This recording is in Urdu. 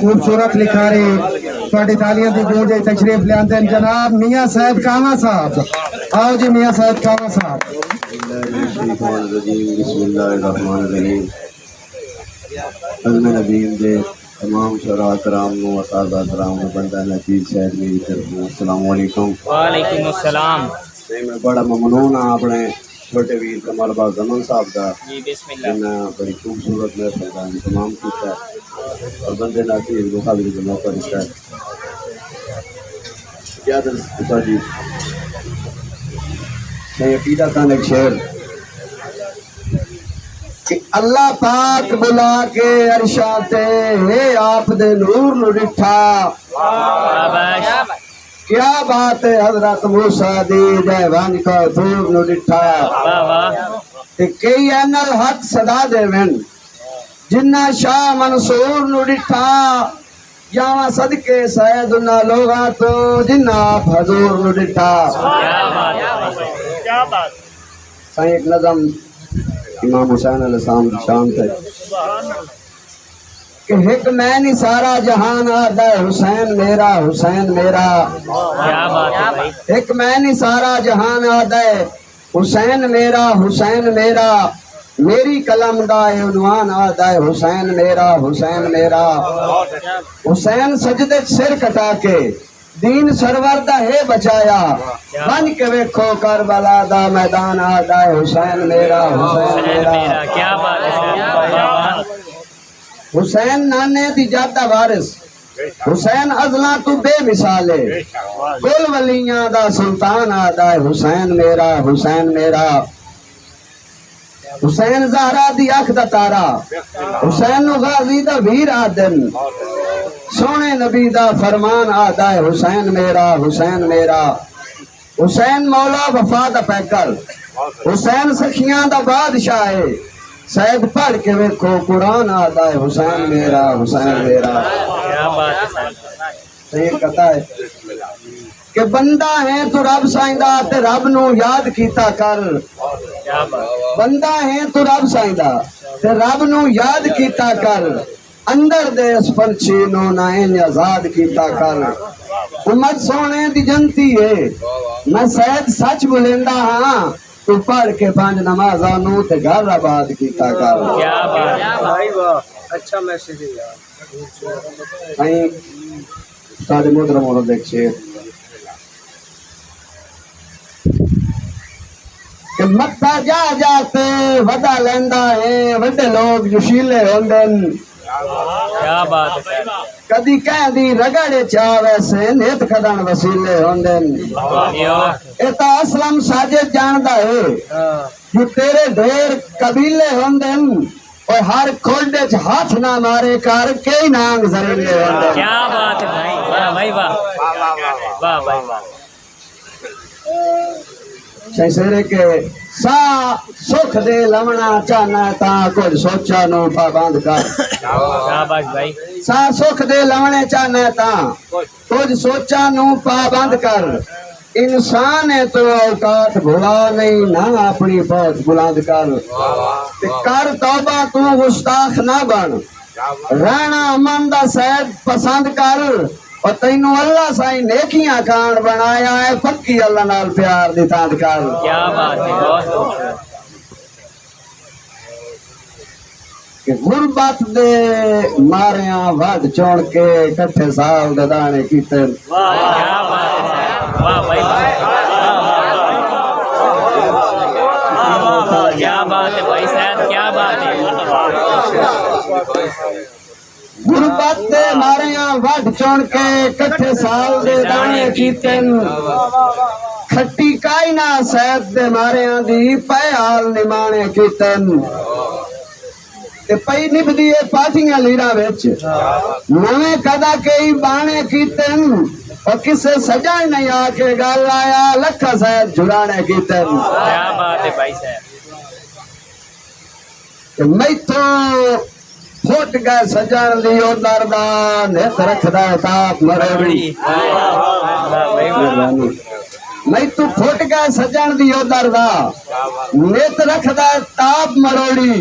خوبصورت لکھاری تھوڑی تالیاں دی گونج تشریف لے آتے ہیں جناب میاں سید کاواں صاحب. آؤ جی میاں سید کاواں صاحب. بسم اللہ الرحمن الرحیم. علم نبیم دے تمام شراء کرام نو اساتذہ کرام نو بندہ نچیز شہر میری طرف السلام علیکم. وعلیکم السلام. میں بڑا ممنون ہاں اپنے چھوٹے ویر کمال باغ زمن صاحب کا جی بسم اللہ. جنہیں بڑی خوبصورت محفل کا انتظام کیا ہے اور بندے نچیز بخاری کا موقع دیتا ہے. کیا درس جی میں عقیدہ کان ایک شعر کہ اللہ پاک بلا کے عرشاتے آپ دے نور نو ڈٹھا. کیا بات ہے حضرت موسیٰ دی دے ونج کو دور نو ڈٹھا. کئی اینل حق صدا دے ون جنہ شاہ منصور نو ڈٹھا. جاواں صدقے سید انہا لوگاں تو جنہ آپ حضور نو ڈٹھا. سائیں ایک نظم امام حسین علیہ السلام کی شان تھے کہ ایک میں نہیں سارا جہان آدھا ہے حسین میرا حسین میرا. ایک میں نہیں سارا جہان آدھا ہے حسین میرا حسین میرا. میری قلم دا عنوان آدھا ہے حسین میرا حسین میرا. حسین سجدے سر کٹا کے دین سرور دا ہے بچایا. بن کے ویکھو کربلا دا میدان آدھا ہے حسین میرا حسین میرا. کیا بات ہے. حسین نانے دی جادہ وارث حسین ازلاں تو بے مثالے کل ولیاں دا سلطان آدھا ہے حسین میرا حسین میرا. حسین زہرا دی اکھ دا تارا حسین غازی دا ویر آدن سونے نبی دا فرمان آدھا ہے حسین میرا حسین میرا. حسین مولا وفا دا پیکر حسین سخیاں دا بادشاہ ہے. سید پڑھ کے ویکھو قرآن آدھا ہے حسین میرا حسین میرا. صحیح کہتا ہے کہ بندہ ہے تو رب سائندہ تے رب نو یاد کیتا کر. بندہ ہے تو رب سائندہ تے رب نو یاد کیتا کر. اندر دے اس پنچھی نو نائن آزاد کیتا کر. امت سونے دی جنتی ہے میں سید سچ بولیندا ہاں تو پڑھ کے پانچ نمازاں نو تے گھر آباد کیتا کر. اچھا میسج ہے یار. سارے محترم عورت ایک شعر کہ مکہ جا جاتے ودا لیندا ہے وڈے لوگ جشیلے ہوندن. کیا بات ہے. کدی کہہ دی رگڑے چاہ ویسے نیت کھدن وسیلے ہوندن. اے تا اسلم ساجد جاندا ہے جو تیرے ڈھیر قبیلے ہوندن اور ہر کھولڈے چ ہاتھ نہ مارے کر کئی نانگ زریلے ہوندن. کیا بات ہے بھائی. واہ بھائی واہ. واہ بھائی واہ. شہرے کے سا سکھ دے لمنا چاہنا تا کچھ سوچا نو پابند کر. کیا بات بھائی. سا سکھ دے لمنے چاہنا تا کچھ سوچا نو پابند کر. انسان ہے تو اوقات بھلا نہیں نہ اپنی پہنچ بلند کر. کر توبہ تو گستاخ نہ بن رہنا امن دا سید پسند کر. اور تینوں اللہ سائیں نیکیاں کان بنایا ہے پکی اللہ نال پیار دی تاند کر. کیا بات ہے. بہت کہ غربت دے ماریاں ود چون کے کٹھے سال ددانے کیتے. کیا بات ہے. واہ بھائی واہ. کیا بات ہے بھائی صاحب. کیا بات ہے. غربت دے ماریاں ود چون کے کٹھے سال دے دانے کیتن. کھٹی کائنا سید دے ماریاں دی پیال نمانے کیتن. پئی نبدی پاتیاں لیرا وچ نویں کدا کئی بانے کیتن. اور کسے سجا نہیں آ کے گل آیا لکھا سید جھرانے کیتن. کیا بات ہے بھائی صاحب. میں تو پھٹ گئے سجن دیو دردا نیت رکھدا تاپ مروڑی. میں تو پھٹ گئے سجن دیو دردا نیت رکھدا تاپ مروڑی.